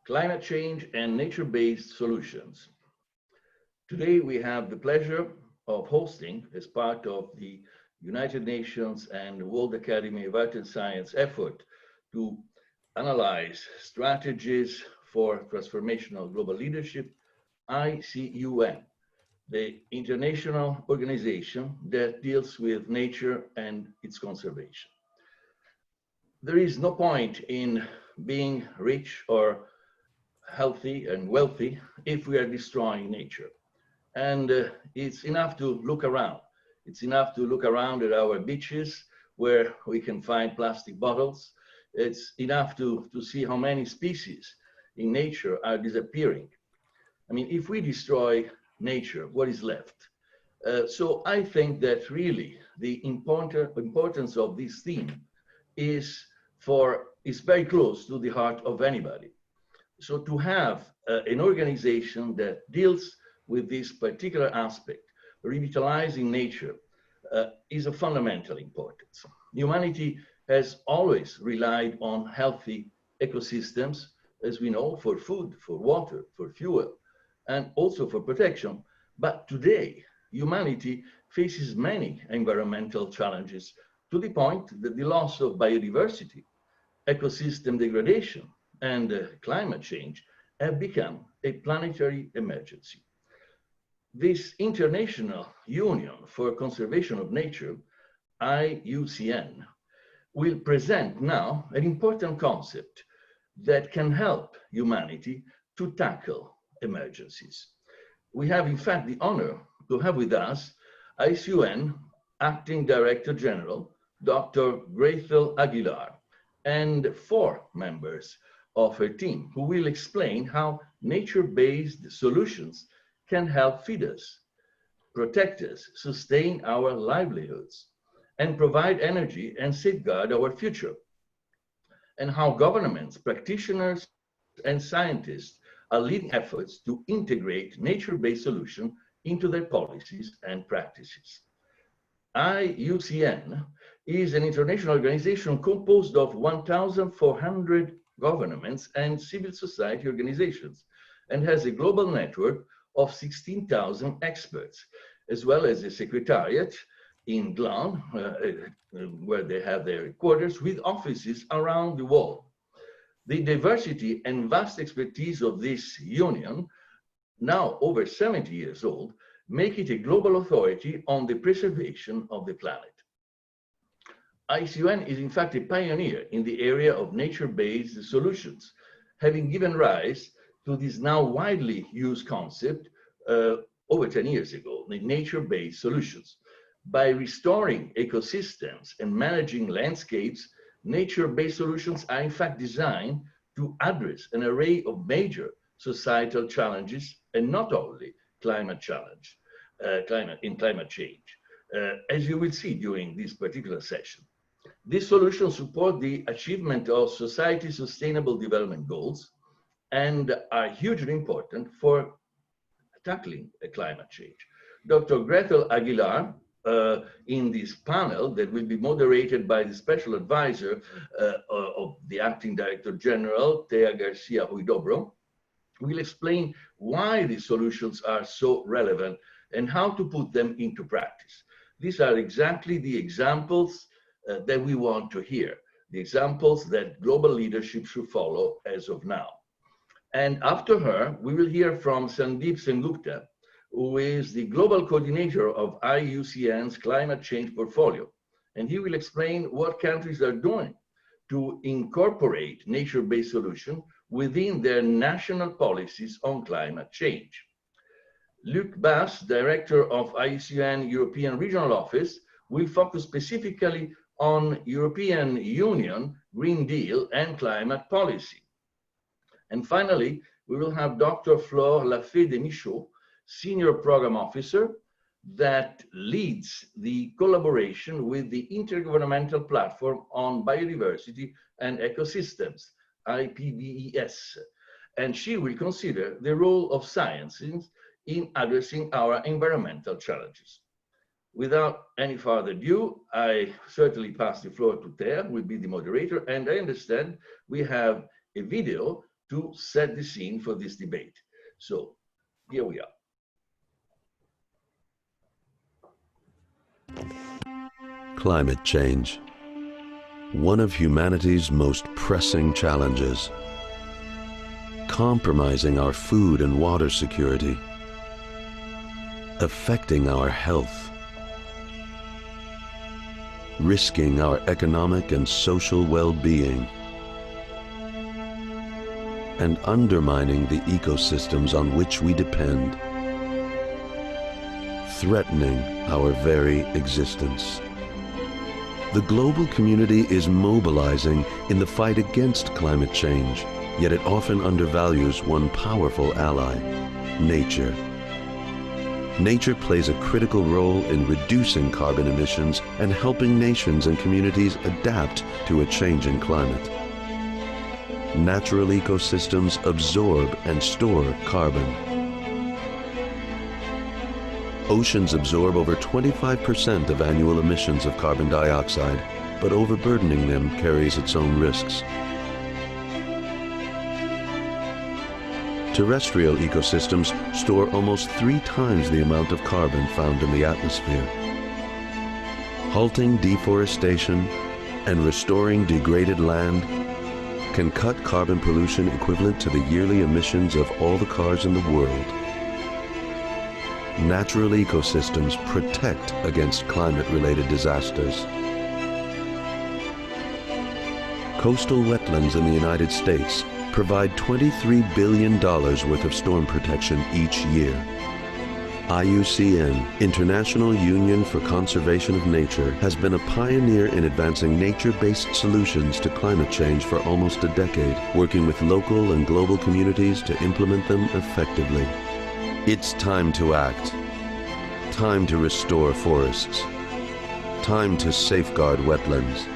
Climate change and nature-based solutions. Today we have the pleasure of hosting, as part of the United Nations and World Academy of Art and Science effort to analyze strategies for transformational global leadership, IUCN, the international organization that deals with nature and its conservation. There is no point in being rich or healthy and wealthy if we are destroying nature. And it's enough to look around. It's enough to look around at our beaches where we can find plastic bottles. It's enough to see how many species in nature are disappearing. I mean, if we destroy nature, what is left? So I think that really the importance of this theme is very close to the heart of anybody. So to have an organization that deals with this particular aspect, revitalizing nature, is of fundamental importance. Humanity has always relied on healthy ecosystems, as we know, for food, for water, for fuel, and also for protection. But today, humanity faces many environmental challenges, to the point that the loss of biodiversity, ecosystem degradation, and climate change have become a planetary emergency. This International Union for Conservation of Nature, IUCN, will present now an important concept that can help humanity to tackle emergencies. We have, in fact, the honor to have with us IUCN Acting Director General, Dr. Grethel Aguilar, and 4 members of her team who will explain how nature-based solutions can help feed us, protect us, sustain our livelihoods, and provide energy and safeguard our future, and how governments, practitioners, and scientists are leading efforts to integrate nature-based solutions into their policies and practices. IUCN is an international organization composed of 1,400 governments and civil society organizations, and has a global network of 16,000 experts, as well as a secretariat in Gland, where they have their headquarters, with offices around the world. The diversity and vast expertise of this union, now over 70 years old, make it a global authority on the preservation of the planet. IUCN is in fact a pioneer in the area of nature-based solutions, having given rise to this now widely used concept over 10 years ago, the nature-based solutions. By restoring ecosystems and managing landscapes, nature-based solutions are in fact designed to address an array of major societal challenges, and not only climate change, as you will see during this particular session. These solutions support the achievement of society's sustainable development goals and are hugely important for tackling climate change. Dr. Grethel Aguilar, in this panel that will be moderated by the special advisor of the Acting Director General, Garcia-Huidobro, will explain why these solutions are so relevant and how to put them into practice. These are exactly the examples that we want to hear, the examples that global leadership should follow as of now. And after her, we will hear from Sandeep Sengupta, who is the global coordinator of IUCN's climate change portfolio. And he will explain what countries are doing to incorporate nature-based solutions within their national policies on climate change. Luc Bass, director of IUCN European Regional Office, will focus specifically on European Union, Green Deal, and climate policy. And finally, we will have Dr. Flore Lafaye de Micheaux, Senior Program Officer that leads the collaboration with the Intergovernmental Platform on Biodiversity and Ecosystems, IPBES. And she will consider the role of science in addressing our environmental challenges. Without any further ado, I certainly pass the floor to Thea, who will be the moderator, and I understand we have a video to set the scene for this debate. So here we are. Climate change, one of humanity's most pressing challenges, compromising our food and water security, affecting our health, risking our economic and social well-being, and undermining the ecosystems on which we depend, threatening our very existence. The global community is mobilizing in the fight against climate change, yet it often undervalues one powerful ally, nature. Nature plays a critical role in reducing carbon emissions and helping nations and communities adapt to a changing climate. Natural ecosystems absorb and store carbon. Oceans absorb over 25% of annual emissions of carbon dioxide, but overburdening them carries its own risks. Terrestrial ecosystems store almost 3 times the amount of carbon found in the atmosphere. Halting deforestation and restoring degraded land can cut carbon pollution equivalent to the yearly emissions of all the cars in the world. Natural ecosystems protect against climate-related disasters. Coastal wetlands in the United States provide $23 billion worth of storm protection each year. IUCN, International Union for Conservation of Nature, has been a pioneer in advancing nature-based solutions to climate change for almost a decade, working with local and global communities to implement them effectively. It's time to act. Time to restore forests. Time to safeguard wetlands.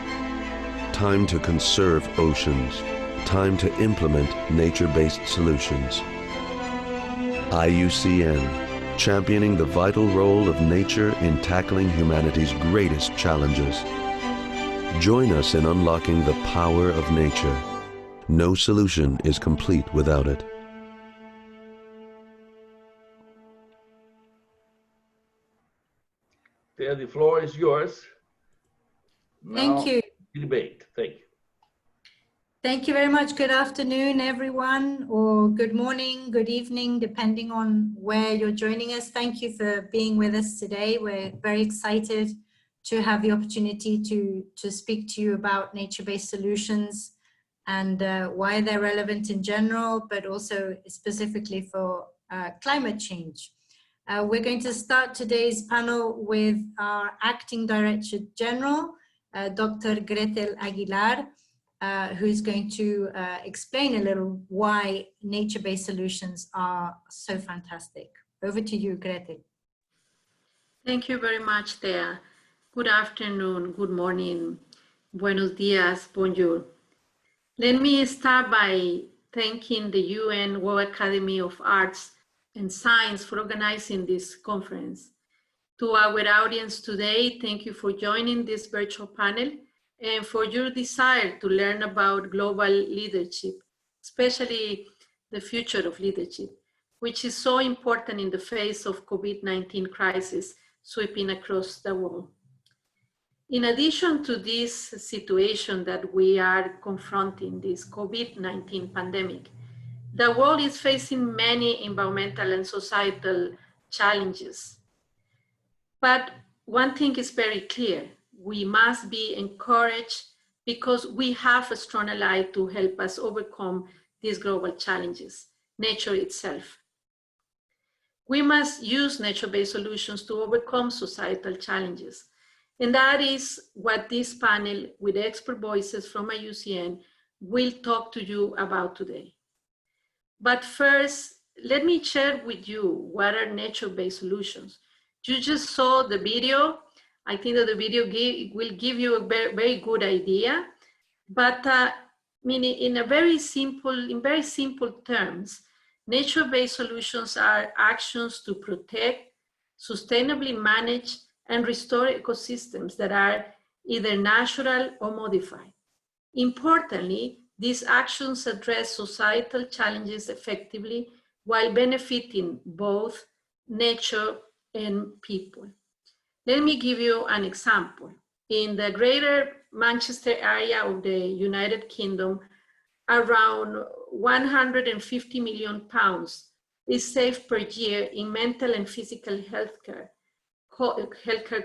Time to conserve oceans. Time to implement nature-based solutions. IUCN, championing the vital role of nature in tackling humanity's greatest challenges. Join us in unlocking the power of nature. No solution is complete without it. The floor is yours. Thank you. Debate. Thank you. Thank you very much. Good afternoon, everyone, or good morning, good evening, depending on where you're joining us. Thank you for being with us today. We're very excited to have the opportunity to speak to you about nature-based solutions and why they're relevant in general, but also specifically for climate change. We're going to start today's panel with our Acting Director General, Dr. Grethel Aguilar, who's going to explain a little why nature-based solutions are so fantastic. Over to you, Grethel. Thank you very much, Thea. Good afternoon, good morning, buenos dias, bonjour. Let me start by thanking the UN World Academy of Arts and Science for organizing this conference. To our audience today, thank you for joining this virtual panel and for your desire to learn about global leadership, especially the future of leadership, which is so important in the face of COVID-19 crisis sweeping across the world. In addition to this situation that we are confronting, this COVID-19 pandemic, the world is facing many environmental and societal challenges. But one thing is very clear: we must be encouraged because we have a strong ally to help us overcome these global challenges, nature itself. We must use nature-based solutions to overcome societal challenges. And that is what this panel with expert voices from IUCN will talk to you about today. But first, let me share with you what are nature-based solutions. You just saw the video. I think that the video will give you a very good idea. But in very simple terms, nature-based solutions are actions to protect, sustainably manage, and restore ecosystems that are either natural or modified. Importantly, These actions address societal challenges effectively while benefiting both nature and people. Let me give you an example. In the greater Manchester area of the United Kingdom, around 150 million pounds is saved per year in mental and physical healthcare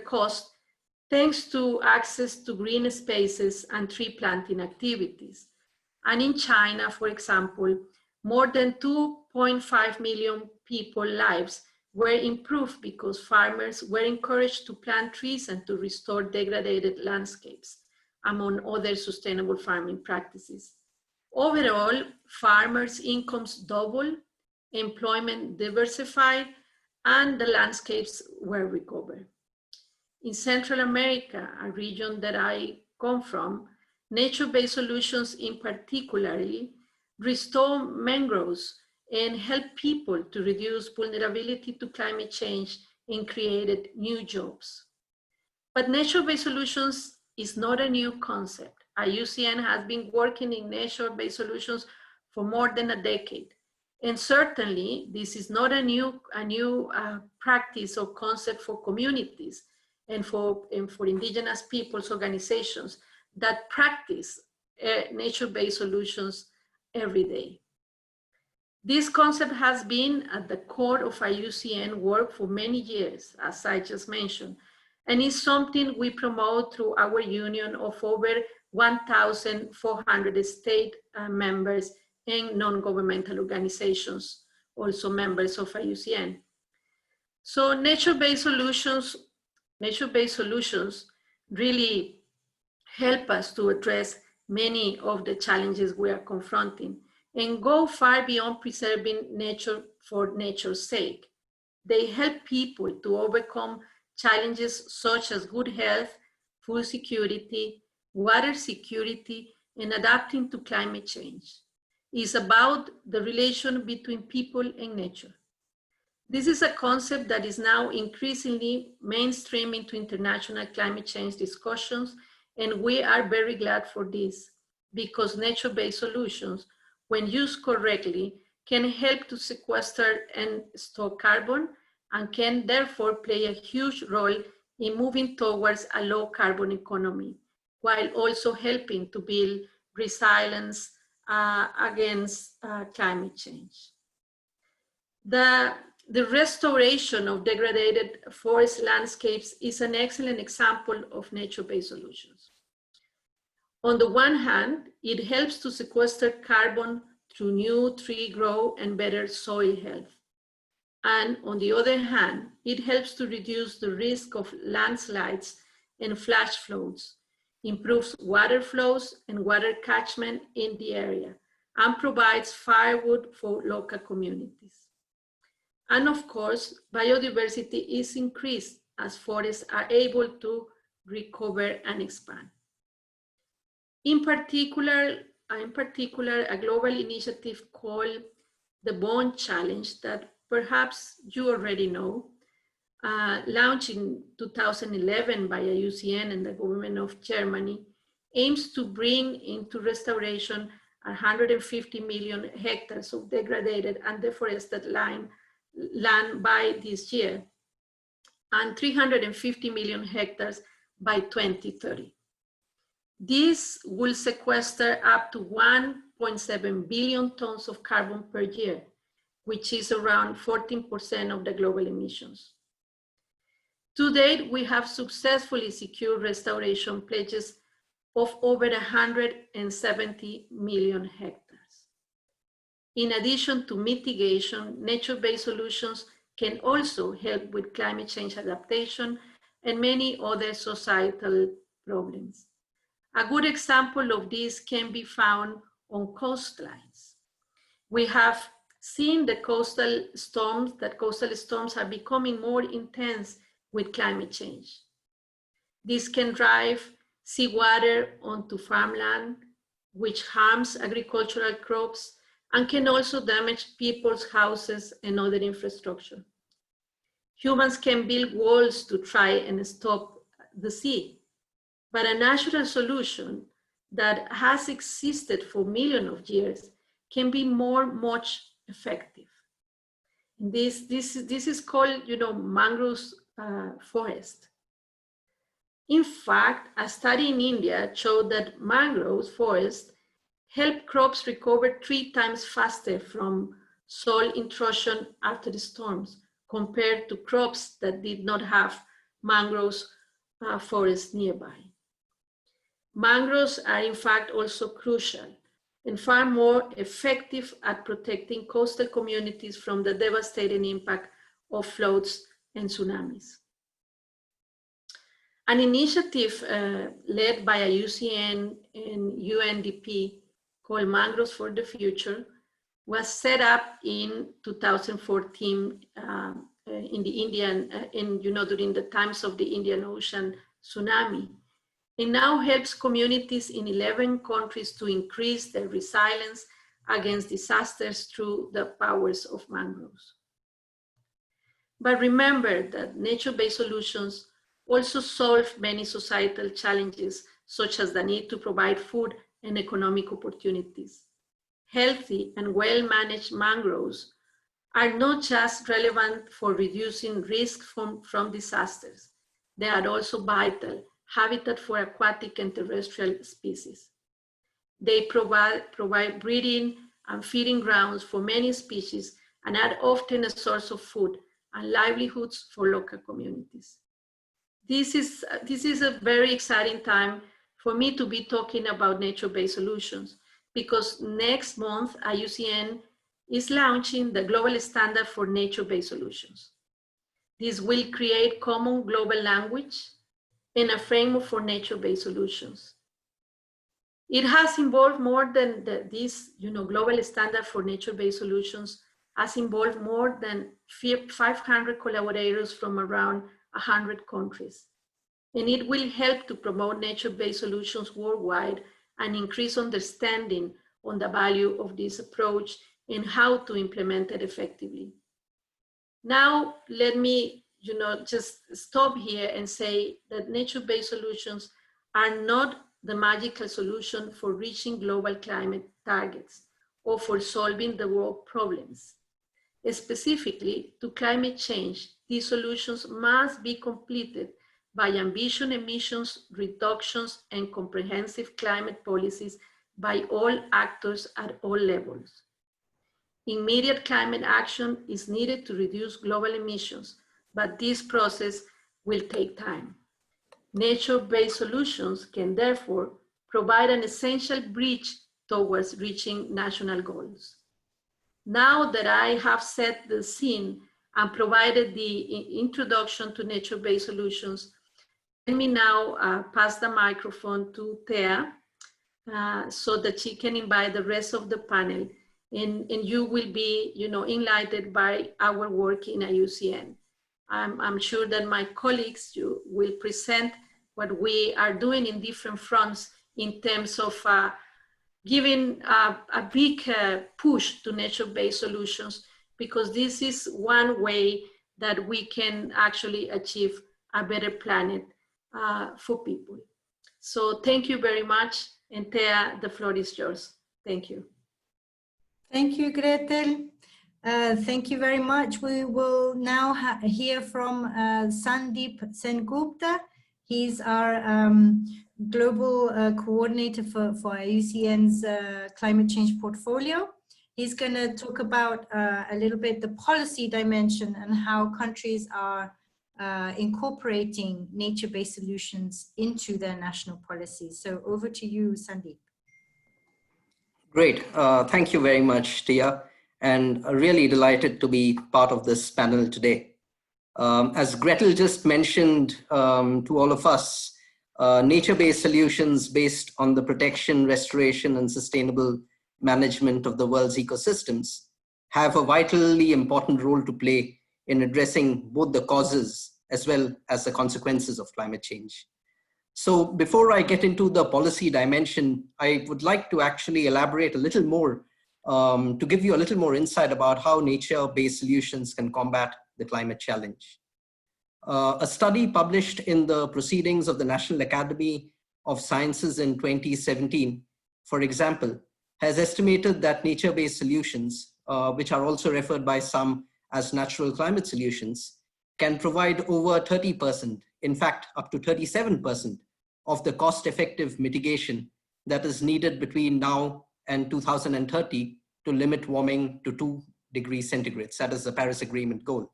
costs, thanks to access to green spaces and tree planting activities. And in China, for example, more than 2.5 million people's lives were improved because farmers were encouraged to plant trees and to restore degraded landscapes, among other sustainable farming practices. Overall, farmers' incomes doubled, employment diversified, and the landscapes were recovered. In Central America, a region that I come from, nature-based solutions in particularly restore mangroves and help people to reduce vulnerability to climate change and created new jobs. But nature-based solutions is not a new concept. IUCN has been working in nature-based solutions for more than a decade. And certainly, this is not a new practice or concept for communities and for indigenous peoples organizations that practice nature-based solutions every day. This concept has been at the core of IUCN work for many years, as I just mentioned, and is something we promote through our union of over 1,400 state members and non-governmental organizations, also members of IUCN. So nature-based solutions really help us to address many of the challenges we are confronting and go far beyond preserving nature for nature's sake. They help people to overcome challenges such as good health, food security, water security, and adapting to climate change. It's about the relation between people and nature. This is a concept that is now increasingly mainstream into international climate change discussions, and we are very glad for this, because nature-based solutions, when used correctly, can help to sequester and store carbon, and can therefore play a huge role in moving towards a low carbon economy, while also helping to build resilience against climate change. The restoration of degraded forest landscapes is an excellent example of nature-based solutions. On the one hand, it helps to sequester carbon through new tree growth and better soil health. And on the other hand, it helps to reduce the risk of landslides and flash floods, improves water flows and water catchment in the area, and provides firewood for local communities. And of course, biodiversity is increased as forests are able to recover and expand. In particular, a global initiative called the Bond Challenge that perhaps you already know, launched in 2011 by IUCN and the government of Germany, aims to bring into restoration 150 million hectares of degraded and deforested land by this year, and 350 million hectares by 2030. This will sequester up to 1.7 billion tons of carbon per year, which is around 14% of the global emissions. To date, we have successfully secured restoration pledges of over 170 million hectares. In addition to mitigation, nature-based solutions can also help with climate change adaptation and many other societal problems. A good example of this can be found on coastlines. We have seen the coastal storms are becoming more intense with climate change. This can drive seawater onto farmland, which harms agricultural crops and can also damage people's houses and other infrastructure. Humans can build walls to try and stop the sea, but a natural solution that has existed for millions of years can be much effective. This is called, mangroves forest. In fact, a study in India showed that mangroves forests help crops recover 3 times faster from soil intrusion after the storms compared to crops that did not have mangroves forests nearby. Mangroves are in fact also crucial and far more effective at protecting coastal communities from the devastating impact of floods and tsunamis. An initiative led by IUCN and UNDP called Mangroves for the Future was set up in 2014 in the Indian, during the times of the Indian Ocean tsunami. It now helps communities in 11 countries to increase their resilience against disasters through the powers of mangroves. But remember that nature-based solutions also solve many societal challenges, such as the need to provide food and economic opportunities. Healthy and well-managed mangroves are not just relevant for reducing risk from disasters, they are also vital habitat for aquatic and terrestrial species. They provide breeding and feeding grounds for many species and are often a source of food and livelihoods for local communities. This is a very exciting time for me to be talking about nature-based solutions, because next month IUCN is launching the global standard for nature-based solutions. This will create common global language and a framework for nature-based solutions. It has involved more than this global standard for nature-based solutions has involved more than 500 collaborators from around 100 countries. And it will help to promote nature-based solutions worldwide and increase understanding on the value of this approach and how to implement it effectively. Now, let me just stop here and say that nature-based solutions are not the magical solution for reaching global climate targets or for solving the world problems. Specifically, to climate change, these solutions must be completed by ambitious emissions reductions and comprehensive climate policies by all actors at all levels. Immediate climate action is needed to reduce global emissions, but this process will take time. Nature-based solutions can therefore provide an essential bridge towards reaching national goals. Now that I have set the scene and provided the introduction to nature-based solutions, let me now pass the microphone to Thea so that she can invite the rest of the panel, and you will be enlightened by our work in IUCN. I'm sure that my colleagues will present what we are doing in different fronts in terms of giving a big push to nature-based solutions, because this is one way that we can actually achieve a better planet for people. So thank you very much, and Thea, the floor is yours. Thank you. Thank you, Grethel. Thank you very much. We will now hear from Sandeep Sengupta. He's our global coordinator for IUCN's climate change portfolio. He's going to talk about a little bit the policy dimension and how countries are incorporating nature-based solutions into their national policies. So over to you, Sandeep. Great. Thank you very much, Tia, and really delighted to be part of this panel today. As Grethel just mentioned to all of us, nature-based solutions based on the protection, restoration, and sustainable management of the world's ecosystems have a vitally important role to play in addressing both the causes as well as the consequences of climate change. So before I get into the policy dimension, I would like to actually elaborate a little more to give you a little more insight about how nature-based solutions can combat the climate challenge. A study published in the Proceedings of the National Academy of Sciences in 2017, for example, has estimated that nature-based solutions, which are also referred by some as natural climate solutions, can provide over 30%, in fact, up to 37% of the cost-effective mitigation that is needed between now and 2030 to limit warming to 2 degrees centigrade. That is the Paris Agreement goal.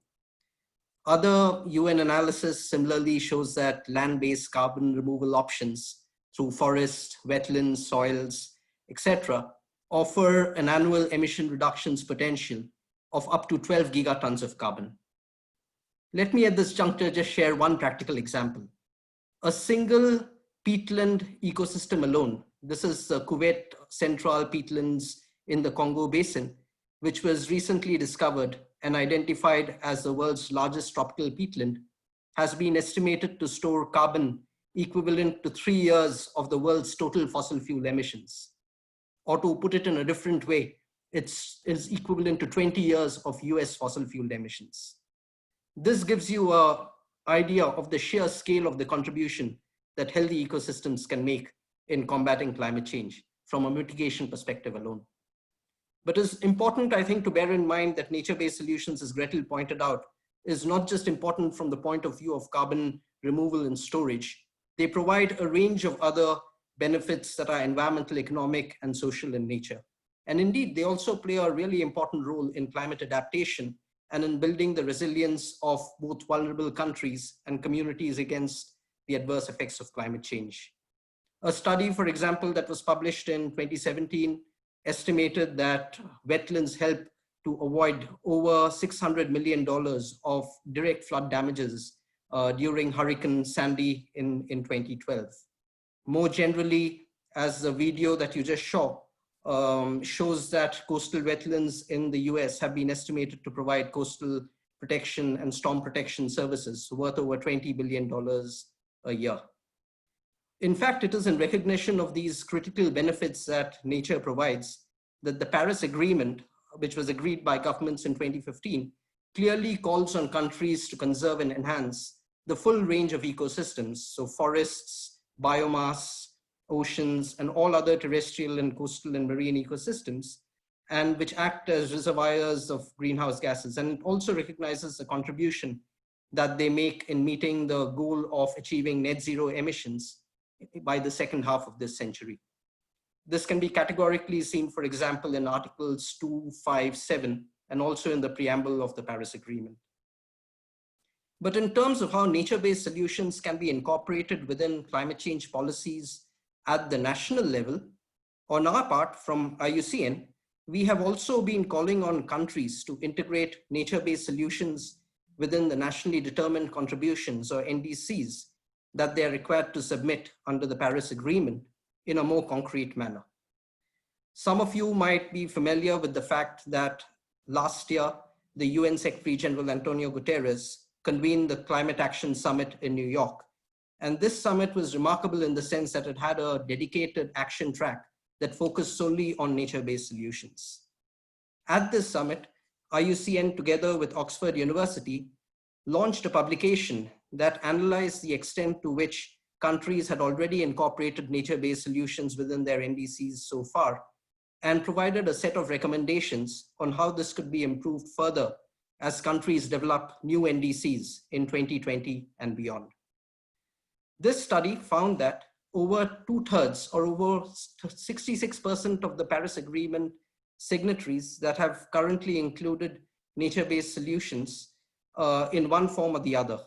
Other UN analysis similarly shows that land-based carbon removal options through forests, wetlands, soils, etc., offer an annual emission reductions potential of up to 12 gigatons of carbon. Let me at this juncture just share one practical example. A single peatland ecosystem alone, this is the Kuwait Central peatlands in the Congo Basin, which was recently discovered and identified as the world's largest tropical peatland, has been estimated to store carbon equivalent to 3 years of the world's total fossil fuel emissions. Or to put it in a different way, it's equivalent to 20 years of US fossil fuel emissions. This gives you an idea of the sheer scale of the contribution that healthy ecosystems can make in combating climate change from a mitigation perspective alone. But it's important, I think, to bear in mind that nature-based solutions, as Grethel pointed out, is not just important from the point of view of carbon removal and storage. They provide a range of other benefits that are environmental, economic, and social in nature. And indeed, they also play a really important role in climate adaptation and in building the resilience of both vulnerable countries and communities against the adverse effects of climate change. A study, for example, that was published in 2017 estimated that wetlands help to avoid over $600 million of direct flood damages during Hurricane Sandy in 2012. More generally, as the video that you just saw shows that coastal wetlands in the US have been estimated to provide coastal protection and storm protection services worth over $20 billion a year. In fact, it is in recognition of these critical benefits that nature provides that the Paris Agreement, which was agreed by governments in 2015, clearly calls on countries to conserve and enhance the full range of ecosystems, so forests, biomass, oceans, and all other terrestrial and coastal and marine ecosystems, and which act as reservoirs of greenhouse gases. And it also recognizes the contribution that they make in meeting the goal of achieving net zero emissions by the second half of this century. This can be categorically seen, for example, in Articles 2, 5, 7, and also in the preamble of the Paris Agreement. But in terms of how nature-based solutions can be incorporated within climate change policies at the national level, on our part from IUCN, we have also been calling on countries to integrate nature-based solutions within the nationally determined contributions, or NDCs, that they are required to submit under the Paris Agreement in a more concrete manner. Some of you might be familiar with the fact that last year, the UN Secretary General Antonio Guterres convened the Climate Action Summit in New York. And this summit was remarkable in the sense that it had a dedicated action track that focused solely on nature-based solutions. At this summit, IUCN, together with Oxford University, launched a publication that analyzed the extent to which countries had already incorporated nature-based solutions within their NDCs so far, and provided a set of recommendations on how this could be improved further as countries develop new NDCs in 2020 and beyond. This study found that over 2/3 or over 66% of the Paris Agreement signatories that have currently included nature-based solutions in one form or the other.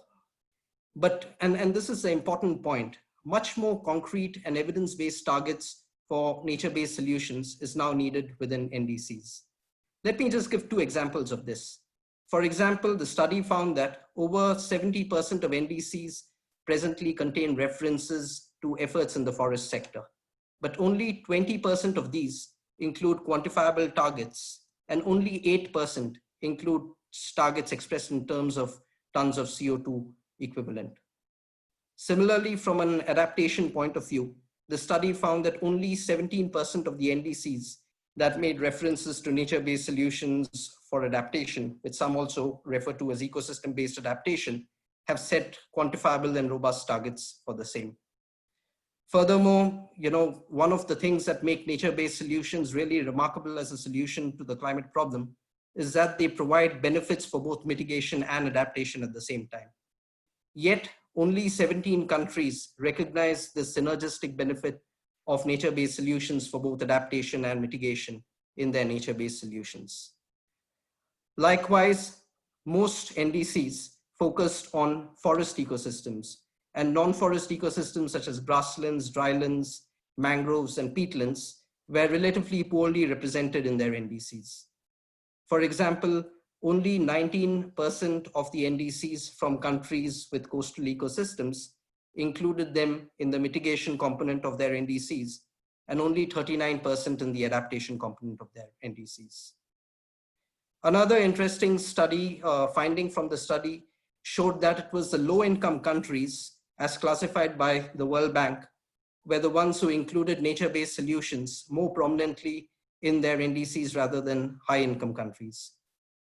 But, and this is the important point, much more concrete and evidence-based targets for nature-based solutions is now needed within NDCs. Let me just give 2 examples of this. For example, the study found that over 70% of NDCs presently contain references to efforts in the forest sector, but only 20% of these include quantifiable targets, and only 8% include targets expressed in terms of tons of CO2 equivalent. Similarly, from an adaptation point of view, the study found that only 17% of the NDCs that made references to nature-based solutions for adaptation, which some also refer to as ecosystem-based adaptation, have set quantifiable and robust targets for the same. Furthermore, one of the things that make nature-based solutions really remarkable as a solution to the climate problem is that they provide benefits for both mitigation and adaptation at the same time. Yet, only 17 countries recognize the synergistic benefit of nature-based solutions for both adaptation and mitigation in their nature-based solutions. Likewise, most NDCs focused on forest ecosystems, and non-forest ecosystems such as grasslands, drylands, mangroves, and peatlands were relatively poorly represented in their NDCs. For example, only 19% of the NDCs from countries with coastal ecosystems included them in the mitigation component of their NDCs, and only 39% in the adaptation component of their NDCs. Another interesting study, finding from the study, showed that it was the low-income countries, as classified by the World Bank, were the ones who included nature-based solutions more prominently in their NDCs rather than high-income countries.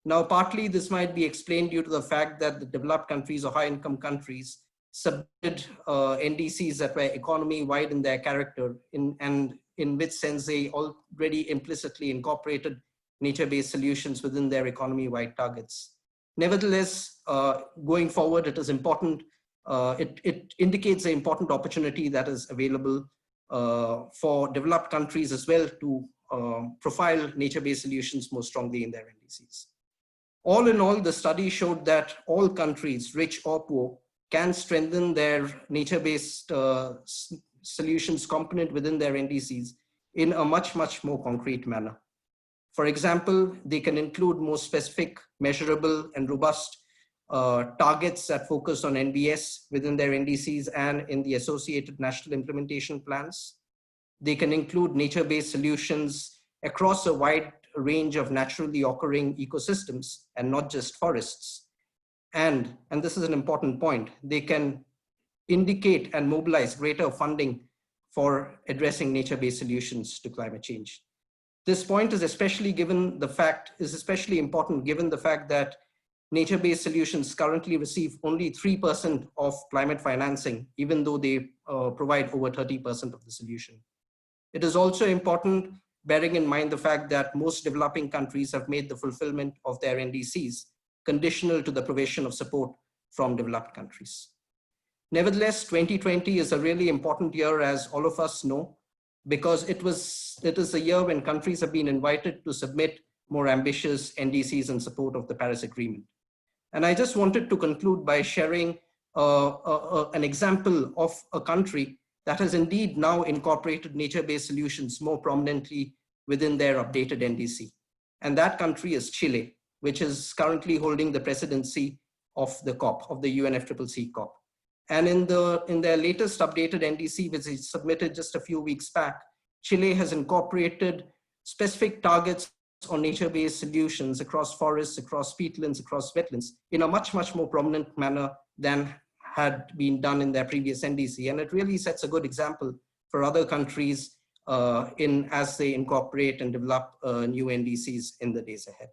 Now, partly this might be explained due to the fact that the developed countries or high-income countries submitted NDCs that were economy-wide in their character, and in which sense they already implicitly incorporated nature-based solutions within their economy-wide targets. Nevertheless, going forward, it is important. It indicates an important opportunity that is available for developed countries as well to profile nature-based solutions more strongly in their NDCs. All in all, the study showed that all countries, rich or poor, can strengthen their nature-based solutions component within their NDCs in a much, much more concrete manner. For example, they can include more specific, measurable, and robust targets that focus on NBS within their NDCs and in the associated national implementation plans. They can include nature-based solutions across a wide range of naturally occurring ecosystems and not just forests. And this is an important point, they can indicate and mobilize greater funding for addressing nature-based solutions to climate change. This point is especially important given the fact that nature-based solutions currently receive only 3% of climate financing, even though they provide over 30% of the solution. It is also important, bearing in mind the fact that most developing countries have made the fulfillment of their NDCs conditional to the provision of support from developed countries. Nevertheless, 2020 is a really important year, as all of us know, because it is a year when countries have been invited to submit more ambitious NDCs in support of the Paris Agreement. And I just wanted to conclude by sharing an example of a country that has indeed now incorporated nature-based solutions more prominently within their updated NDC. And that country is Chile, which is currently holding the presidency of the COP, of the UNFCCC COP. And in their latest updated NDC, which is submitted just a few weeks back, Chile has incorporated specific targets on nature-based solutions across forests, across peatlands, across wetlands in a much, much more prominent manner than had been done in their previous NDC. And it really sets a good example for other countries as they incorporate and develop new NDCs in the days ahead.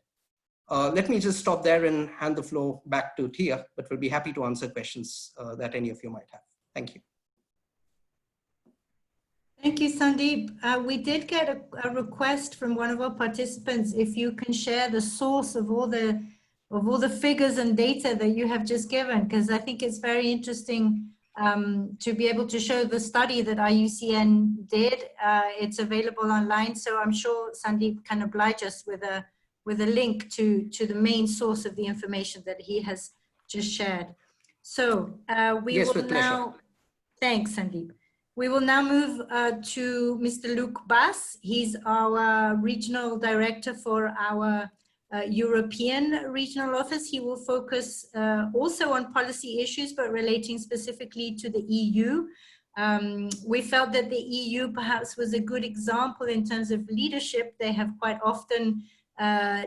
Let me just stop there and hand the floor back to Tia, but we'll be happy to answer questions that any of you might have. Thank you. Thank you, Sandeep. We did get a request from one of our participants if you can share the source of all the figures and data that you have just given, because I think it's very interesting to be able to show the study that IUCN did. It's available online, so I'm sure Sandeep can oblige us with a link to the main source of the information that he has just shared. So yes, will now, thanks, Sandeep. We will now move to Mr. Luc Bass. He's our regional director for our European regional office. He will focus also on policy issues, but relating specifically to the EU. We felt that the EU perhaps was a good example in terms of leadership. They have quite often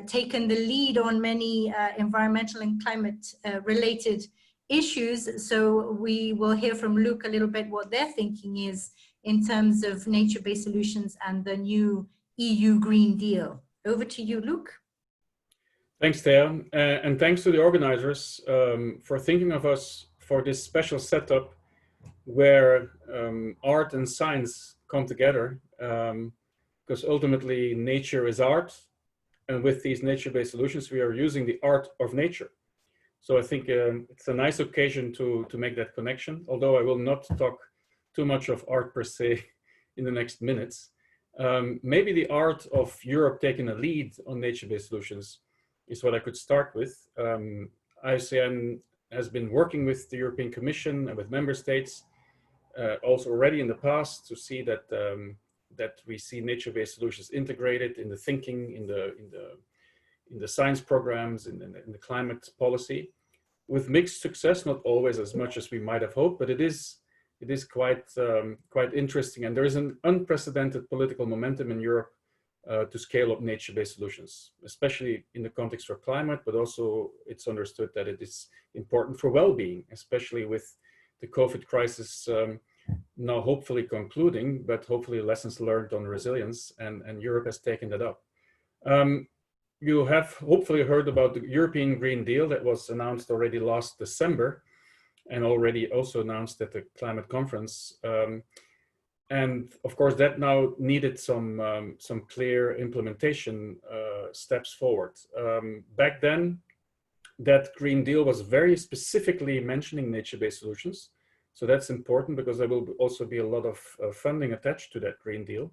taken the lead on many environmental and climate related issues. So we will hear from Luc a little bit what their thinking is in terms of nature-based solutions and the new EU Green Deal. Over to you, Luc. Thanks, Thea, and thanks to the organizers for thinking of us for this special setup where art and science come together, because ultimately nature is art, and with these nature-based solutions, we are using the art of nature. So I think it's a nice occasion to make that connection, although I will not talk too much of art per se in the next minutes. Maybe the art of Europe taking a lead on nature-based solutions is what I could start with. IUCN has been working with the European Commission and with member states also already in the past to see that that we see nature-based solutions integrated in the thinking, in the science programs, in the climate policy, with mixed success. Not always as much as we might have hoped, but it is quite interesting, and there is an unprecedented political momentum in Europe to scale up nature-based solutions, especially in the context of climate, but also it's understood that it is important for well-being, especially with the COVID crisis now hopefully concluding, but hopefully lessons learned on resilience, and Europe has taken that up. You have hopefully heard about the European Green Deal that was announced already last December, and already also announced at the climate conference. And of course, that now needed some clear implementation steps forward. Back then, that Green Deal was very specifically mentioning nature-based solutions. So that's important because there will also be a lot of funding attached to that Green Deal.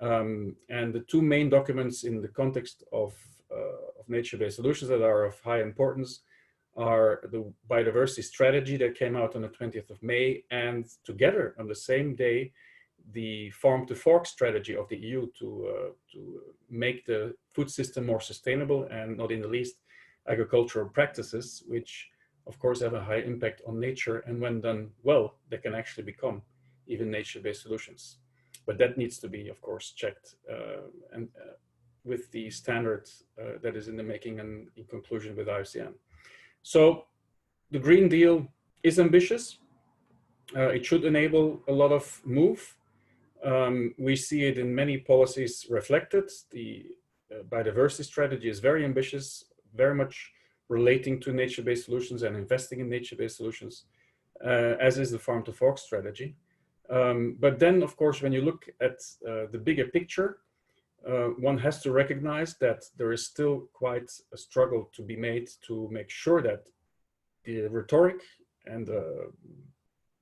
And the two main documents in the context of nature-based solutions that are of high importance are the biodiversity strategy that came out on the 20th of May, and together on the same day, the farm to fork strategy of the EU to make the food system more sustainable, and not in the least, agricultural practices, which of course have a high impact on nature, and when done well, they can actually become even nature-based solutions. But that needs to be, of course, checked and with the standard that is in the making and in conclusion with IUCN. So the Green Deal is ambitious. It should enable a lot of move. We see it in many policies reflected. The biodiversity strategy is very ambitious, very much relating to nature-based solutions and investing in nature-based solutions, as is the farm to fork strategy. But then, of course, when you look at the bigger picture, one has to recognize that there is still quite a struggle to be made to make sure that the rhetoric and the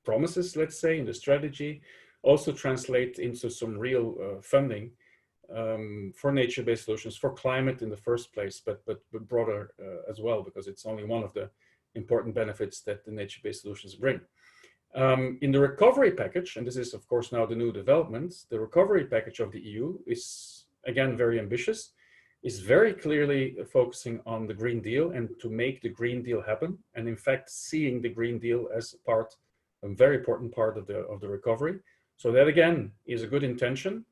promises, let's say, in the strategy also translate into some real funding for nature-based solutions, for climate in the first place, but broader as well, because it's only one of the important benefits that the nature-based solutions bring. In the recovery package, and this is of course now the new development, the recovery package of the EU is again very ambitious, is very clearly focusing on the Green Deal and to make the Green Deal happen, and in fact seeing the Green Deal as a very important part of the recovery. So that again is a good intention.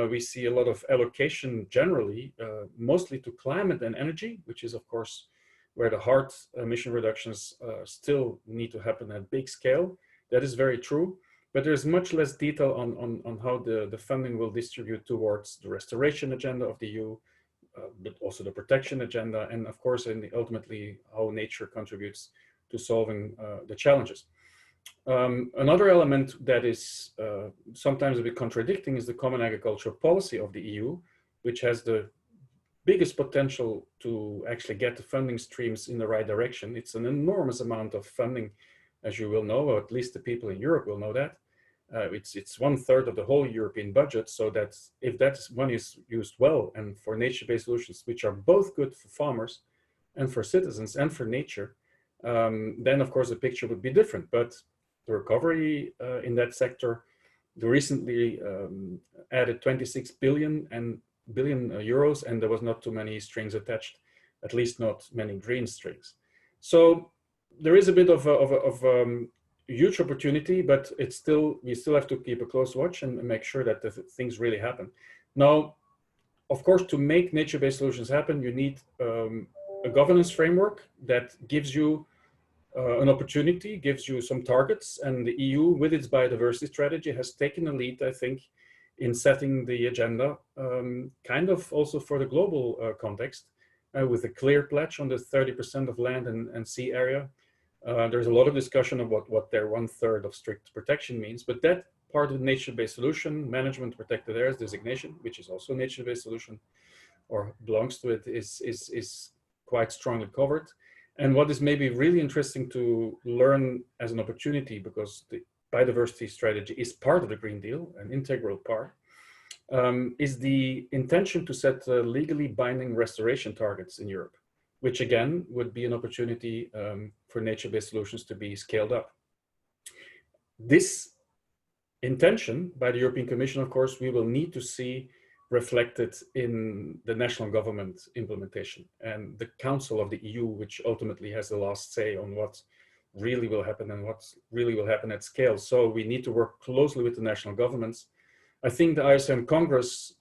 We see a lot of allocation generally, mostly to climate and energy, which is of course where the hard emission reductions still need to happen at big scale. That is very true, but there's much less detail on how the funding will distribute towards the restoration agenda of the EU, but also the protection agenda, and of course, ultimately how nature contributes to solving the challenges. Another element that is sometimes a bit contradicting is the common agricultural policy of the EU, which has the biggest potential to actually get the funding streams in the right direction. It's an enormous amount of funding, as you will know, or at least the people in Europe will know that. It's 1/3 of the whole European budget, so that if that money is used well and for nature-based solutions, which are both good for farmers and for citizens and for nature, then of course the picture would be different. But the recovery in that sector, they recently added 26 billion euros, and there was not too many strings attached, at least not many green strings. So there is a bit of a huge opportunity, but we still have to keep a close watch and make sure that the things really happen. Now, of course, to make nature-based solutions happen, you need a governance framework that gives you an opportunity, gives you some targets, and the EU, with its biodiversity strategy, has taken a lead, I think, in setting the agenda, kind of also for the global context, with a clear pledge on the 30% of land and sea area, There's a lot of discussion of what their 1/3 of strict protection means, but that part of the nature-based solution, management protected areas designation, which is also a nature-based solution or belongs to it, is quite strongly covered. And what is maybe really interesting to learn as an opportunity, because the biodiversity strategy is part of the Green Deal, an integral part, is the intention to set legally binding restoration targets in Europe, which again would be an opportunity for nature-based solutions to be scaled up. This intention by the European Commission, of course, we will need to see reflected in the national government implementation and the Council of the EU, which ultimately has the last say on what really will happen and what really will happen at scale. So we need to work closely with the national governments. I think the IUCN Congress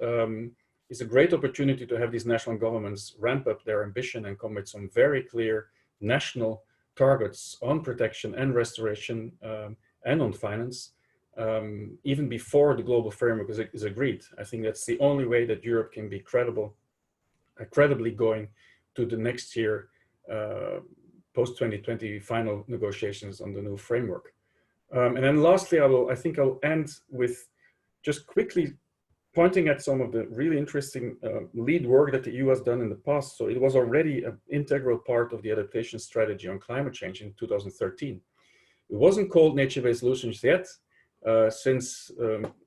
is a great opportunity to have these national governments ramp up their ambition and come with some very clear national targets on protection and restoration and on finance, even before the global framework is agreed. I think that's the only way that Europe can be credibly going to the next year post-2020 final negotiations on the new framework. And then lastly, I think I'll end with just quickly pointing at some of the really interesting lead work that the EU has done in the past. So it was already an integral part of the adaptation strategy on climate change in 2013. It wasn't called nature-based solutions yet, since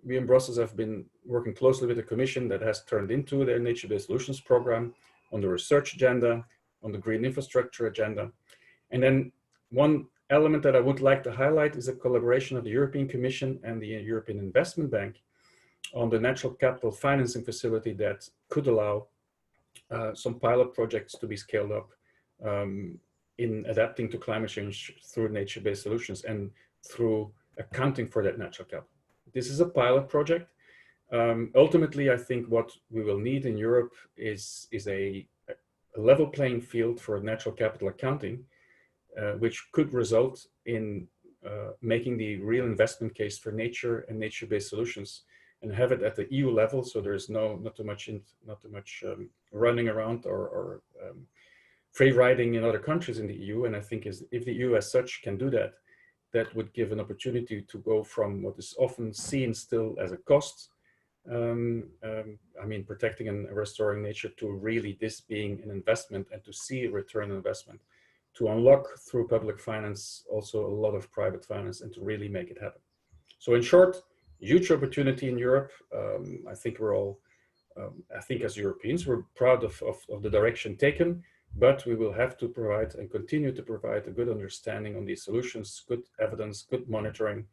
we in Brussels have been working closely with the Commission that has turned into their nature-based solutions program on the research agenda, on the green infrastructure agenda. And then one element that I would like to highlight is a collaboration of the European Commission and the European Investment Bank on the natural capital financing facility that could allow some pilot projects to be scaled up in adapting to climate change through nature-based solutions and through accounting for that natural capital. This is a pilot project. Ultimately, I think what we will need in Europe is a level playing field for natural capital accounting, which could result in making the real investment case for nature and nature-based solutions, and have it at the EU level, so there's not too much running around or free riding in other countries in the EU. And I think if the EU as such can do that, that would give an opportunity to go from what is often seen still as a cost, I mean, protecting and restoring nature, to really this being an investment and to see a return on investment, to unlock through public finance also a lot of private finance, and to really make it happen. So in short, huge opportunity in Europe. I think we're all, I think as Europeans, we're proud of the direction taken, but we will have to provide and continue to provide a good understanding on these solutions, good evidence, good monitoring,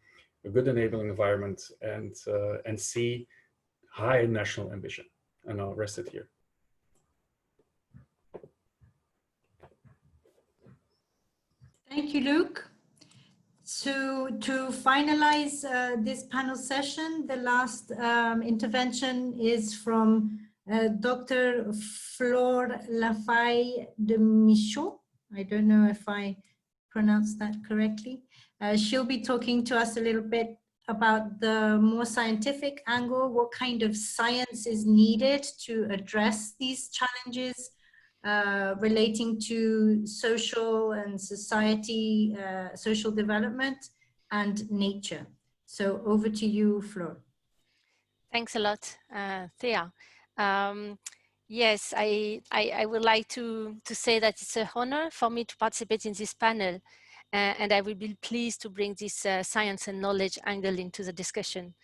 a good enabling environment, and see high national ambition. And I'll rest it here. Thank you, Luc. So to finalize this panel session, the last intervention is from Dr. Flore Lafaye de Micheaux. I don't know if I pronounced that correctly. She'll be talking to us a little bit about the more scientific angle, what kind of science is needed to address these challenges relating to social and society, social development and nature. So over to you, Flore. Thanks a lot, Thea. Yes, I would like to say that it's an honor for me to participate in this panel, and I will be pleased to bring this science and knowledge angle into the discussion.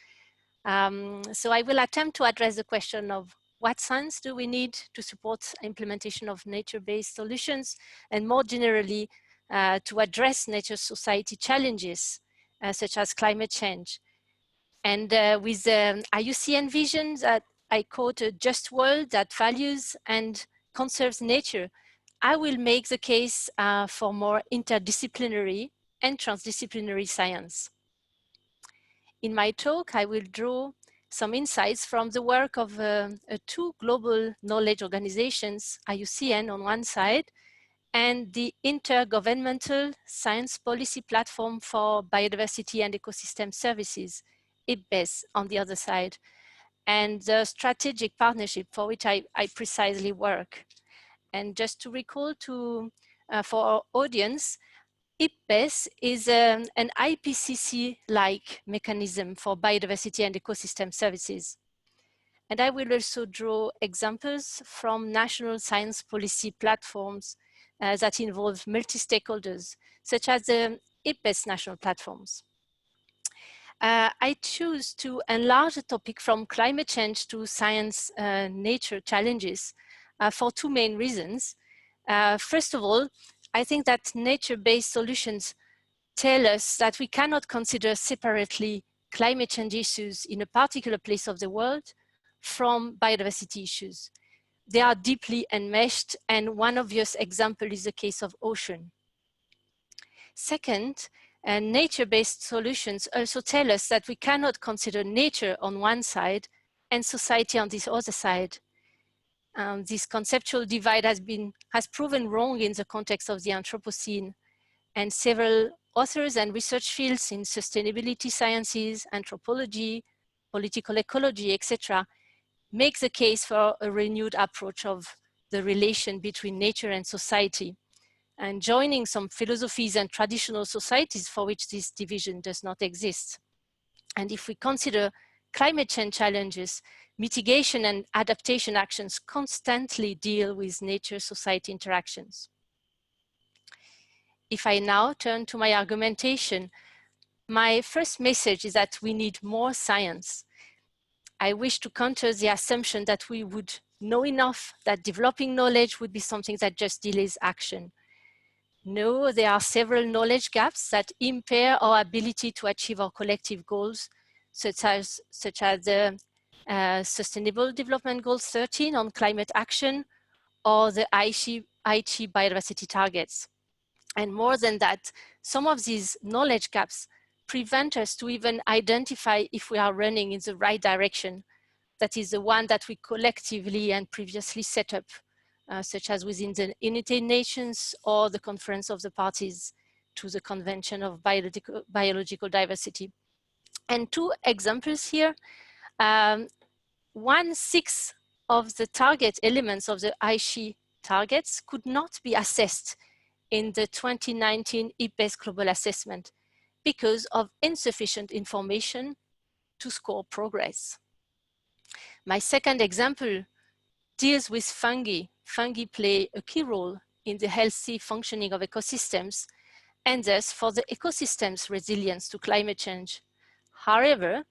So I will attempt to address the question of what science do we need to support implementation of nature-based solutions, and more generally, to address nature society challenges, such as climate change. And with the IUCN vision that I quote, a just world that values and conserves nature, I will make the case for more interdisciplinary and transdisciplinary science. In my talk, I will draw some insights from the work of two global knowledge organizations, IUCN on one side, and the Intergovernmental Science Policy Platform for Biodiversity and Ecosystem Services, IPBES, on the other side, and the strategic partnership for which I precisely work. And just to recall for our audience, IPBES is an IPCC-like mechanism for biodiversity and ecosystem services. And I will also draw examples from national science policy platforms that involve multi-stakeholders, such as the IPBES national platforms. I choose to enlarge the topic from climate change to science nature challenges for two main reasons. First of all, I think that nature-based solutions tell us that we cannot consider separately climate change issues in a particular place of the world from biodiversity issues. They are deeply enmeshed, and one obvious example is the case of ocean. Second, nature-based solutions also tell us that we cannot consider nature on one side and society on this other side. This conceptual divide has proven wrong in the context of the Anthropocene, and several authors and research fields in sustainability sciences, anthropology, political ecology, etc., make the case for a renewed approach of the relation between nature and society, and joining some philosophies and traditional societies for which this division does not exist. And if we consider climate change challenges, mitigation and adaptation actions constantly deal with nature-society interactions. If I now turn to my argumentation, my first message is that we need more science. I wish to counter the assumption that we would know enough, that developing knowledge would be something that just delays action. No, there are several knowledge gaps that impair our ability to achieve our collective goals, such as the Sustainable Development Goal 13 on climate action, or the Aichi biodiversity targets. And more than that, some of these knowledge gaps prevent us to even identify if we are running in the right direction. That is the one that we collectively and previously set up, such as within the United Nations or the Conference of the Parties to the Convention of Biological Diversity. And two examples here. 1/6 of the target elements of the Aichi targets could not be assessed in the 2019 IPBES Global Assessment because of insufficient information to score progress. My second example deals with fungi. Fungi play a key role in the healthy functioning of ecosystems and thus for the ecosystem's resilience to climate change. However,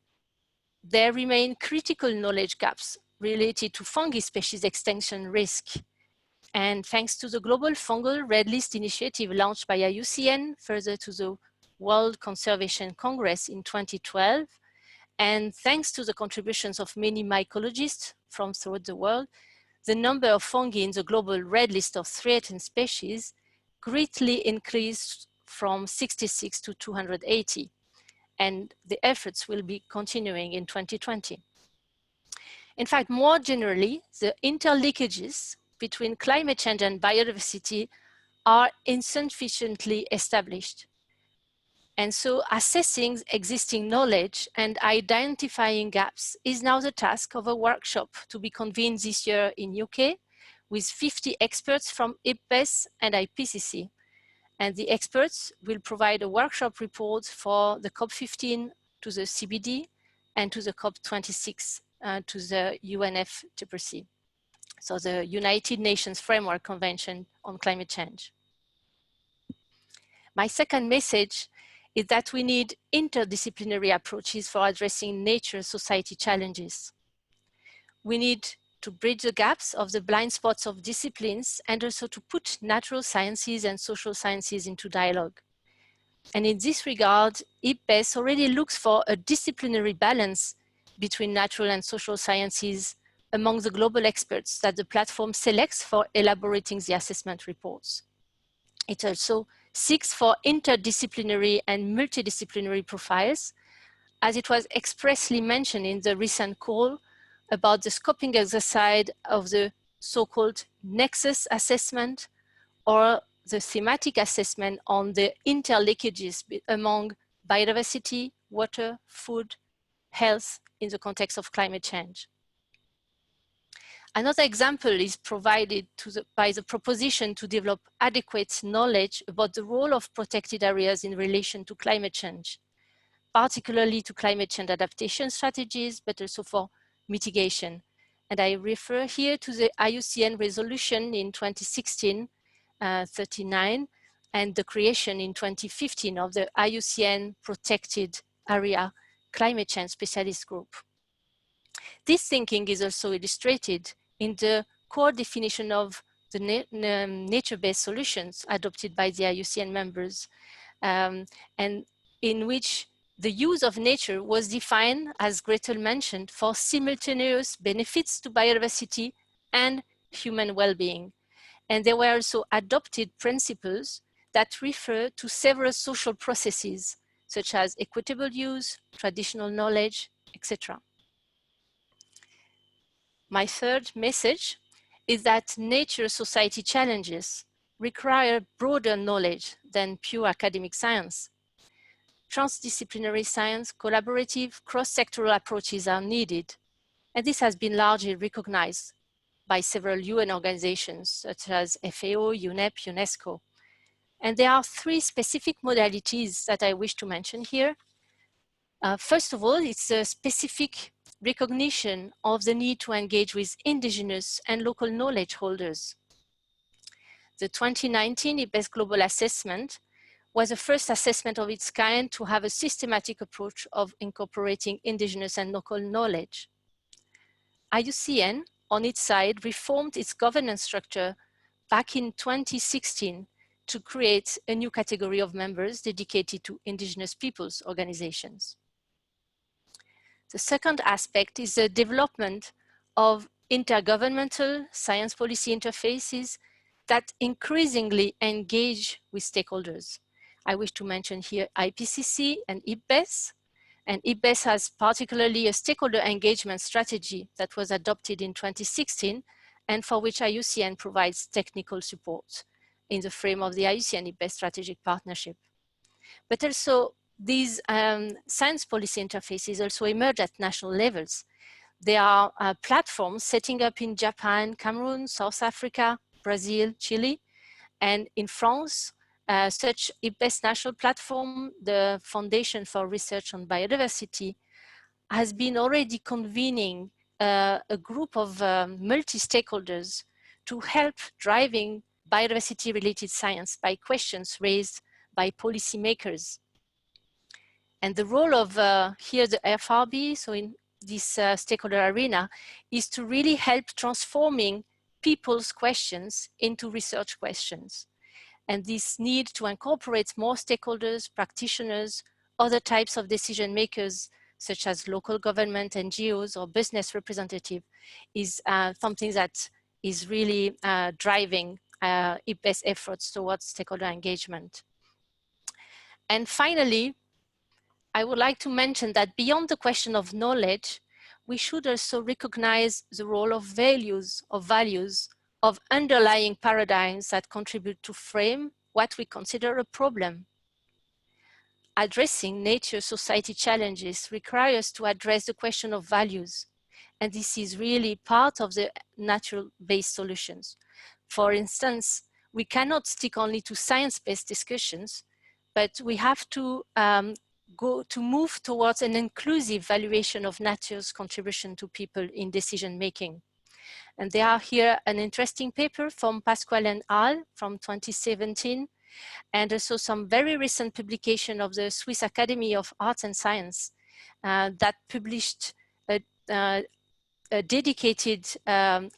there remain critical knowledge gaps related to fungi species extinction risk. And thanks to the Global Fungal Red List initiative launched by IUCN, further to the World Conservation Congress in 2012, and thanks to the contributions of many mycologists from throughout the world, the number of fungi in the Global Red List of threatened species greatly increased from 66 to 280. And the efforts will be continuing in 2020. In fact, more generally, the interlinkages between climate change and biodiversity are insufficiently established. And so assessing existing knowledge and identifying gaps is now the task of a workshop to be convened this year in UK with 50 experts from IPBES and IPCC. And the experts will provide a workshop report for the COP15 to the CBD and to the COP26 to the UNFCCC, so the United Nations Framework Convention on Climate Change. My second message is that we need interdisciplinary approaches for addressing nature-society challenges. We need to bridge the gaps of the blind spots of disciplines and also to put natural sciences and social sciences into dialogue. And in this regard, IPBES already looks for a disciplinary balance between natural and social sciences among the global experts that the platform selects for elaborating the assessment reports. It also seeks for interdisciplinary and multidisciplinary profiles, as it was expressly mentioned in the recent call about the scoping exercise of the so-called nexus assessment or the thematic assessment on the interlinkages among biodiversity, water, food, health in the context of climate change. Another example is provided by the proposition to develop adequate knowledge about the role of protected areas in relation to climate change, particularly to climate change adaptation strategies, but also for mitigation. And I refer here to the IUCN resolution in 2016, 39, and the creation in 2015 of the IUCN Protected Area Climate Change Specialist Group. This thinking is also illustrated in the core definition of the nature-based solutions adopted by the IUCN members, and in which the use of nature was defined, as Grethel mentioned, for simultaneous benefits to biodiversity and human well-being. And there were also adopted principles that refer to several social processes, such as equitable use, traditional knowledge, etc. My third message is that nature society challenges require broader knowledge than pure academic science. Transdisciplinary science, collaborative, cross-sectoral approaches are needed, and this has been largely recognized by several UN organizations such as FAO, UNEP, UNESCO. And there are three specific modalities that I wish to mention here. First of all, it's a specific recognition of the need to engage with indigenous and local knowledge holders. The 2019 IPBES Global Assessment was the first assessment of its kind to have a systematic approach of incorporating indigenous and local knowledge. IUCN, on its side, reformed its governance structure back in 2016 to create a new category of members dedicated to indigenous peoples organizations. The second aspect is the development of intergovernmental science policy interfaces that increasingly engage with stakeholders. I wish to mention here IPCC and IPBES. And IPBES has particularly a stakeholder engagement strategy that was adopted in 2016 and for which IUCN provides technical support in the frame of the IUCN-IPBES strategic partnership. But also these science policy interfaces also emerge at national levels. There are platforms setting up in Japan, Cameroon, South Africa, Brazil, Chile, and in France, such IPBES national platform, the Foundation for Research on Biodiversity, has been already convening a group of multi-stakeholders to help driving biodiversity-related science by questions raised by policymakers. And the role of here the FRB, so in this stakeholder arena, is to really help transforming people's questions into research questions. And this need to incorporate more stakeholders, practitioners, other types of decision makers, such as local government, NGOs, or business representative, is something that is really driving IPBES efforts towards stakeholder engagement. And finally, I would like to mention that beyond the question of knowledge, we should also recognize the role of values, of underlying paradigms that contribute to frame what we consider a problem. Addressing nature society challenges requires to address the question of values. And this is really part of the natural-based solutions. For instance, we cannot stick only to science-based discussions, but we have to move towards an inclusive valuation of nature's contribution to people in decision making. And there are here an interesting paper from Pasquale and al. From 2017, and also some very recent publication of the Swiss Academy of Arts and Science that published a dedicated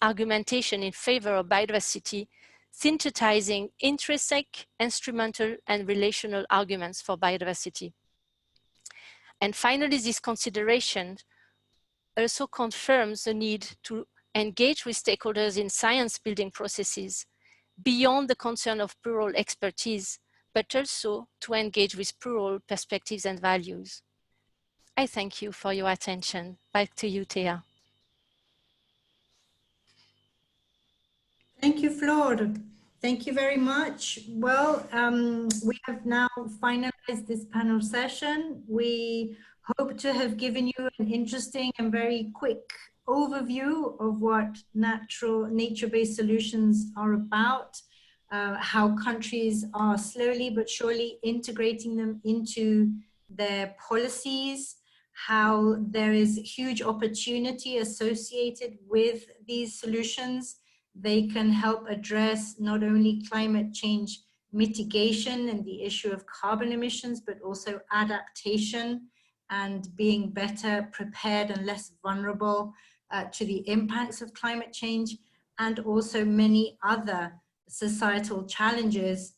argumentation in favor of biodiversity, synthesizing intrinsic, instrumental, and relational arguments for biodiversity. And finally, this consideration also confirms the need to engage with stakeholders in science building processes beyond the concern of plural expertise, but also to engage with plural perspectives and values. I thank you for your attention. Back to you, Thea. Thank you, Flore. Thank you very much. Well, we have now finalized this panel session. We hope to have given you an interesting and very quick overview of what nature-based solutions are about, how countries are slowly but surely integrating them into their policies, how there is huge opportunity associated with these solutions. They can help address not only climate change mitigation and the issue of carbon emissions, but also adaptation and being better prepared and less vulnerable to the impacts of climate change, and also many other societal challenges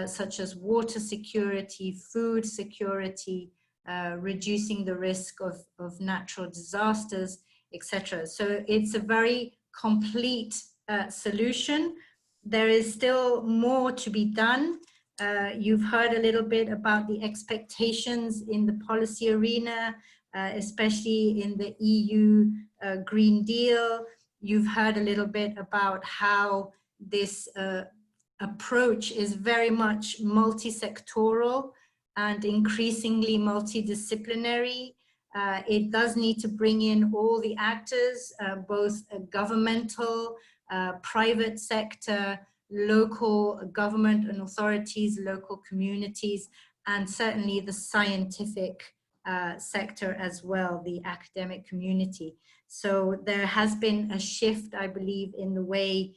such as water security, food security, reducing the risk of natural disasters, etc. So it's a very complete solution. There is still more to be done. You've heard a little bit about the expectations in the policy arena, especially in the EU Green Deal. You've heard a little bit about how this approach is very much multi-sectoral and increasingly multidisciplinary. It does need to bring in all the actors, both governmental, private sector, local government and authorities, local communities, and certainly the scientific sector as well, the academic community. So there has been a shift, I believe, in the way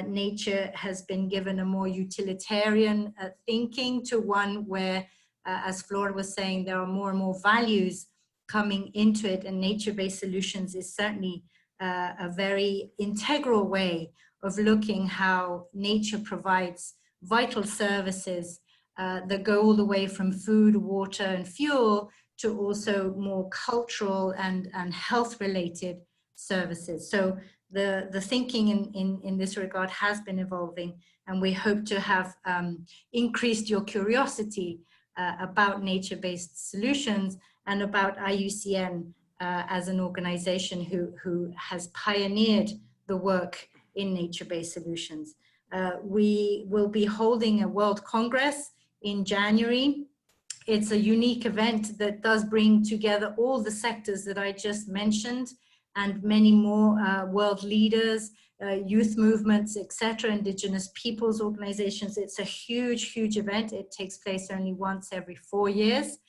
nature has been given a more utilitarian thinking to one where, as Flore was saying, there are more and more values coming into it, and nature-based solutions is certainly a very integral way of looking how nature provides vital services that go all the way from food, water, and fuel to also more cultural and health-related services. So the thinking in this regard has been evolving, and we hope to have increased your curiosity about nature-based solutions and about IUCN as an organization who has pioneered the work in nature-based solutions. We will be holding a World Congress in January. It's a unique event that does bring together all the sectors that I just mentioned and many more world leaders, youth movements, etc., indigenous peoples organizations. It's a huge, huge event. It takes place only once every 4 years.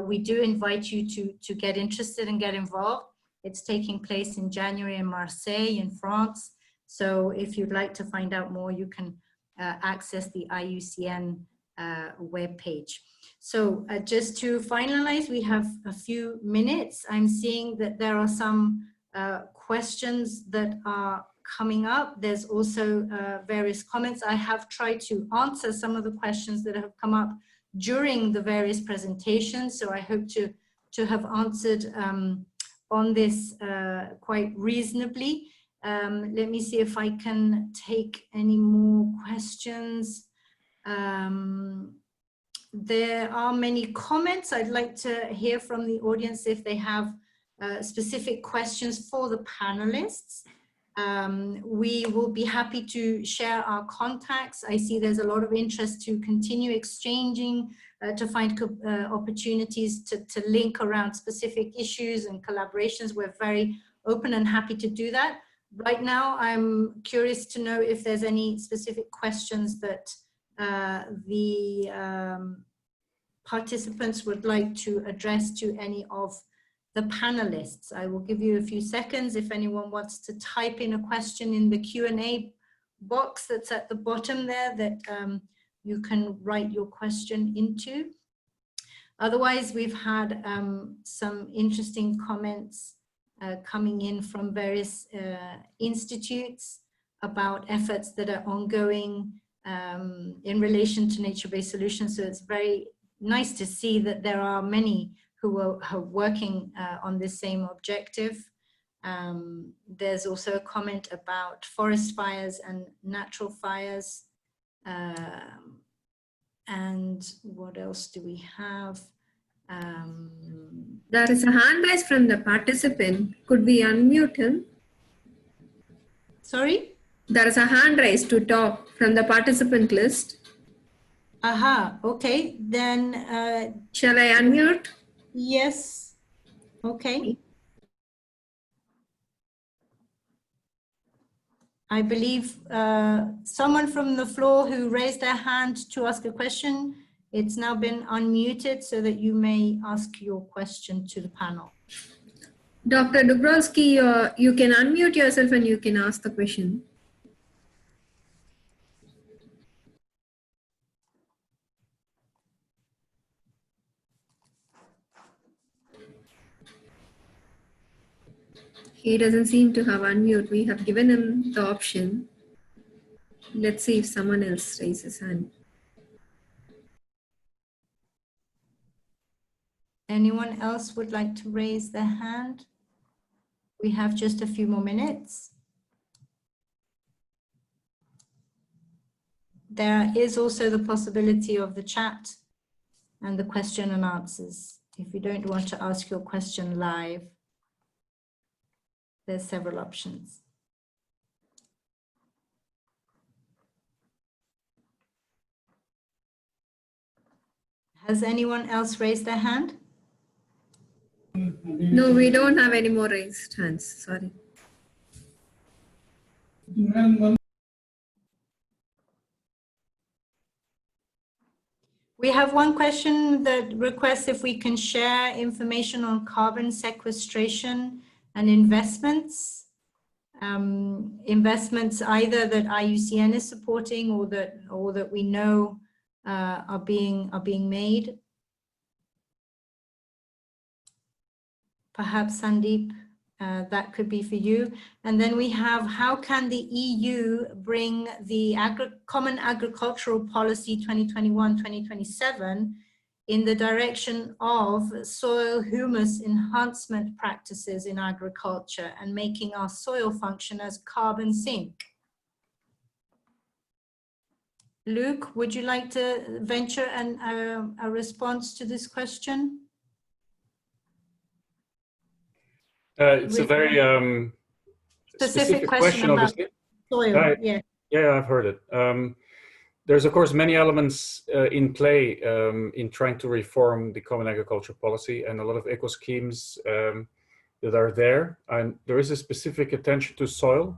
We do invite you to get interested and get involved. It's taking place in January in Marseille in France. So if you'd like to find out more, you can access the IUCN webpage. So just to finalize, we have a few minutes. I'm seeing that there are some questions that are coming up. There's also various comments. I have tried to answer some of the questions that have come up during the various presentations. So I hope to have answered on this quite reasonably. Let me see if I can take any more questions. There are many comments. I'd like to hear from the audience if they have specific questions for the panelists. We will be happy to share our contacts. I see there's a lot of interest to continue exchanging, to find opportunities to link around specific issues and collaborations. We're very open and happy to do that. Right now, I'm curious to know if there's any specific questions that the participants would like to address to any of the panelists. I will give you a few seconds if anyone wants to type in a question in the Q&A box that's at the bottom there that you can write your question into. Otherwise, we've had some interesting comments coming in from various institutes about efforts that are ongoing in relation to nature-based solutions. So it's very nice to see that there are many who are working on this same objective. There's also a comment about forest fires and natural fires. And what else do we have? There is a hand raised from the participant. Could we unmute him? Sorry? There is a hand raised to talk from the participant list. Aha, okay. Then... shall I unmute? Yes. Okay. I believe someone from the floor who raised their hand to ask a question, it's now been unmuted so that you may ask your question to the panel. Dr. Dubrowski, you can unmute yourself and you can ask the question. He doesn't seem to have unmute. We have given him the option. Let's see if someone else raises hand. Anyone else would like to raise their hand? We have just a few more minutes. There is also the possibility of the chat and the question and answers. If you don't want to ask your question live, there's several options. Has anyone else raised their hand? No, we don't have any more raised hands. Sorry. We have one question that requests if we can share information on carbon sequestration and investments. Investments either that IUCN is supporting or that we know are being made. Perhaps Sandeep, that could be for you. And then we have, how can the EU bring the Common Agricultural Policy 2021-2027 in the direction of soil humus enhancement practices in agriculture and making our soil function as carbon sink? Luke, would you like to venture a response to this question? It's a very specific question, obviously. Soil, yeah. Yeah, I've heard it. There's, of course, many elements in play in trying to reform the Common Agricultural Policy, and a lot of eco schemes that are there. And there is a specific attention to soil,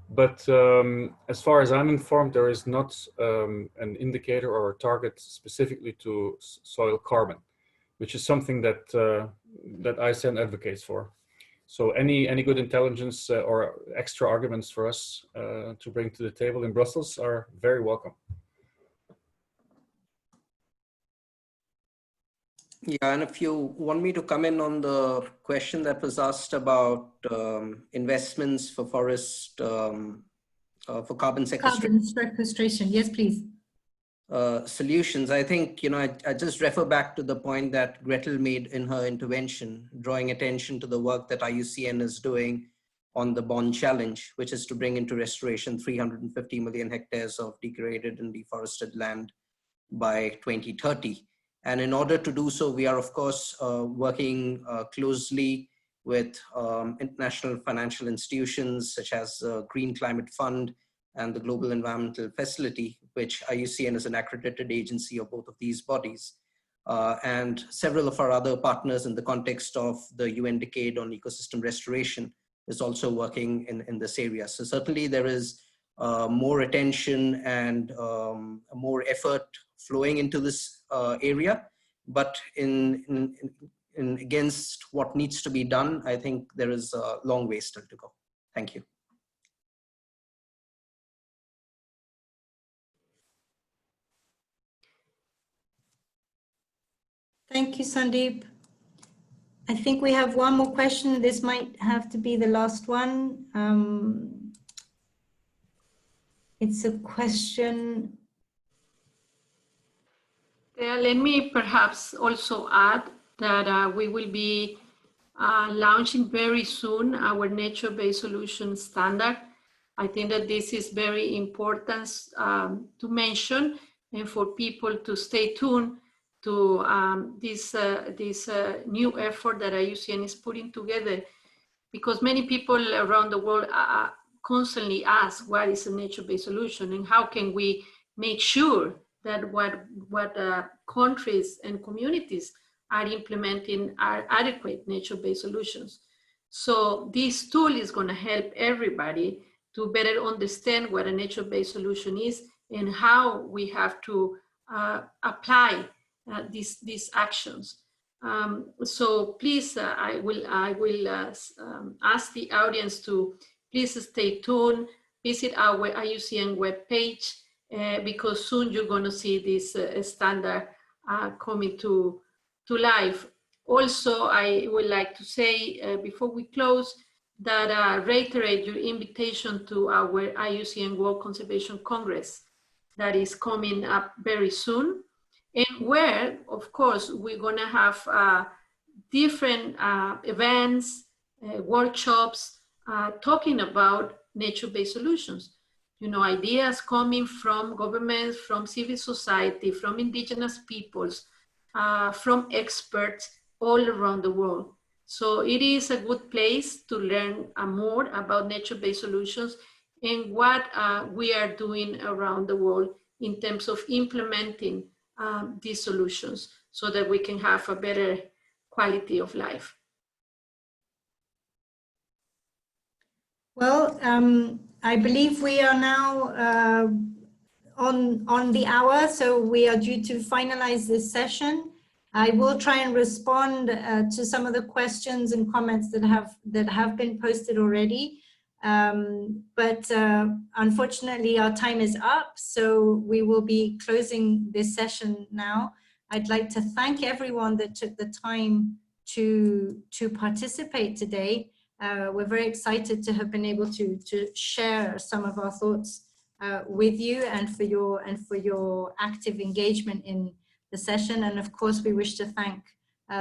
but as far as I'm informed, there is not an indicator or a target specifically to soil carbon, which is something that that IUCN advocates for. So any good intelligence or extra arguments for us to bring to the table in Brussels are very welcome. Yeah, and if you want me to come in on the question that was asked about investments for forest, for carbon sequestration. Carbon sequestration, yes, please. Solutions, I think, I just refer back to the point that Grethel made in her intervention, drawing attention to the work that IUCN is doing on the Bond Challenge, which is to bring into restoration 350 million hectares of degraded and deforested land by 2030. And in order to do so, we are, of course, working closely with international financial institutions such as the Green Climate Fund and the Global Environmental Facility, which IUCN is an accredited agency of both of these bodies, and several of our other partners in the context of the UN Decade on Ecosystem Restoration is also working in this area. So certainly there is more attention and more effort flowing into this area, but in against what needs to be done, I think there is a long way still to go. Thank you. Thank you, Sandeep. I think we have one more question. This might have to be the last one. It's a question. Let me perhaps also add that we will be launching very soon our nature-based solution standard. I think that this is very important to mention and for people to stay tuned to this new effort that IUCN is putting together, because many people around the world constantly ask what is a nature-based solution and how can we make sure that what countries and communities are implementing are adequate nature-based solutions. So this tool is going to help everybody to better understand what a nature-based solution is and how we have to apply these actions. So please, I will ask the audience to please stay tuned, visit our IUCN webpage, because soon you're going to see this standard coming to life. Also, I would like to say before we close that reiterate your invitation to our IUCN World Conservation Congress that is coming up very soon, and where, of course, we're going to have different events, workshops, talking about nature-based solutions. You know, ideas coming from governments, from civil society, from indigenous peoples, from experts all around the world. So it is a good place to learn more about nature-based solutions and what we are doing around the world in terms of implementing these solutions so that we can have a better quality of life. Well, I believe we are now on the hour, so we are due to finalize this session. I will try and respond to some of the questions and comments that have been posted already. But unfortunately, our time is up, so we will be closing this session now. I'd like to thank everyone that took the time to participate today. We're very excited to have been able to share some of our thoughts with you and for your active engagement in the session. And of course, we wish to thank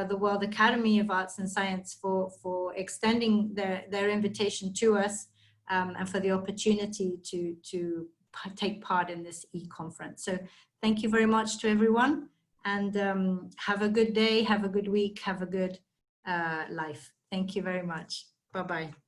the World Academy of Arts and Science for extending their invitation to us and for the opportunity to take part in this e-conference. So thank you very much to everyone, and have a good day, have a good week, have a good life. Thank you very much. Bye-bye.